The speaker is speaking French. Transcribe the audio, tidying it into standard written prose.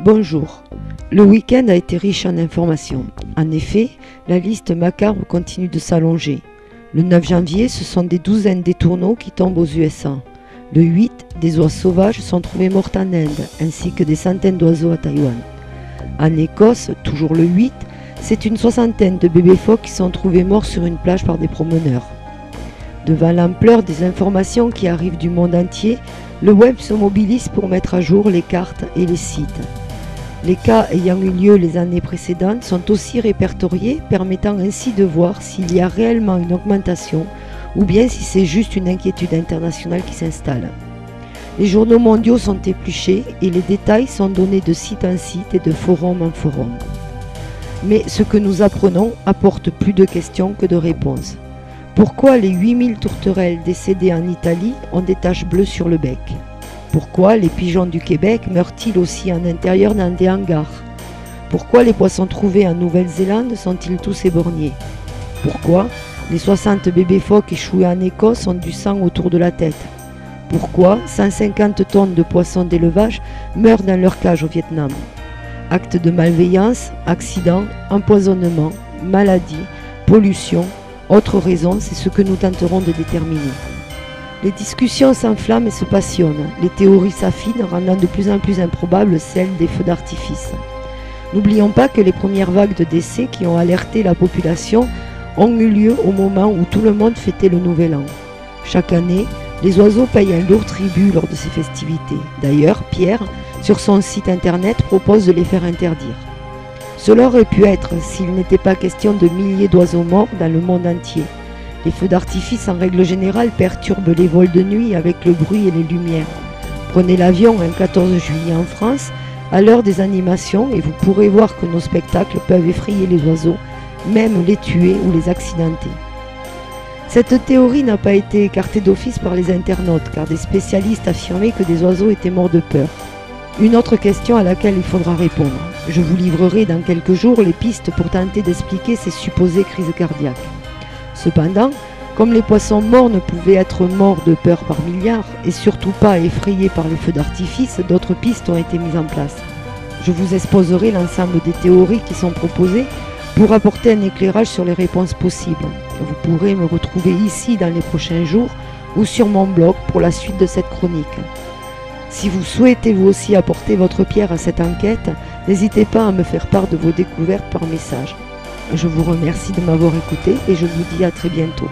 Bonjour. Le week-end a été riche en informations. En effet, la liste macabre continue de s'allonger. Le 9 janvier, ce sont des douzaines d'étourneaux qui tombent aux USA. Le 8, des oies sauvages sont trouvées mortes en Inde, ainsi que des centaines d'oiseaux à Taïwan. En Écosse, toujours le 8, c'est une soixantaine de bébés phoques qui sont trouvés morts sur une plage par des promeneurs. Devant l'ampleur des informations qui arrivent du monde entier, le web se mobilise pour mettre à jour les cartes et les sites. Les cas ayant eu lieu les années précédentes sont aussi répertoriés, permettant ainsi de voir s'il y a réellement une augmentation ou bien si c'est juste une inquiétude internationale qui s'installe. Les journaux mondiaux sont épluchés et les détails sont donnés de site en site et de forum en forum. Mais ce que nous apprenons apporte plus de questions que de réponses. Pourquoi les 8000 tourterelles décédées en Italie ont des taches bleues sur le bec? Pourquoi les pigeons du Québec meurent-ils aussi en intérieur dans des hangars? Pourquoi les poissons trouvés en Nouvelle-Zélande sont-ils tous éborgnés? Pourquoi les 60 bébés phoques échoués en Écosse ont du sang autour de la tête? Pourquoi 150 tonnes de poissons d'élevage meurent dans leur cage au Vietnam? Actes de malveillance, accidents, empoisonnement, maladies, pollution, autres raisons, c'est ce que nous tenterons de déterminer. Les discussions s'enflamment et se passionnent, les théories s'affinent, rendant de plus en plus improbable celle des feux d'artifice. N'oublions pas que les premières vagues de décès qui ont alerté la population ont eu lieu au moment où tout le monde fêtait le Nouvel An. Chaque année, les oiseaux payent un lourd tribut lors de ces festivités. D'ailleurs, Pierre, sur son site internet, propose de les faire interdire. Cela aurait pu être s'il n'était pas question de milliers d'oiseaux morts dans le monde entier. Les feux d'artifice en règle générale perturbent les vols de nuit avec le bruit et les lumières. Prenez l'avion un 14 juillet en France, à l'heure des animations, et vous pourrez voir que nos spectacles peuvent effrayer les oiseaux, même les tuer ou les accidenter. Cette théorie n'a pas été écartée d'office par les internautes, car des spécialistes affirmaient que des oiseaux étaient morts de peur. Une autre question à laquelle il faudra répondre. Je vous livrerai dans quelques jours les pistes pour tenter d'expliquer ces supposées crises cardiaques. Cependant, comme les poissons morts ne pouvaient être morts de peur par milliards, et surtout pas effrayés par les feux d'artifice, d'autres pistes ont été mises en place. Je vous exposerai l'ensemble des théories qui sont proposées pour apporter un éclairage sur les réponses possibles. Vous pourrez me retrouver ici dans les prochains jours ou sur mon blog pour la suite de cette chronique. Si vous souhaitez vous aussi apporter votre pierre à cette enquête, n'hésitez pas à me faire part de vos découvertes par message. Je vous remercie de m'avoir écouté et je vous dis à très bientôt.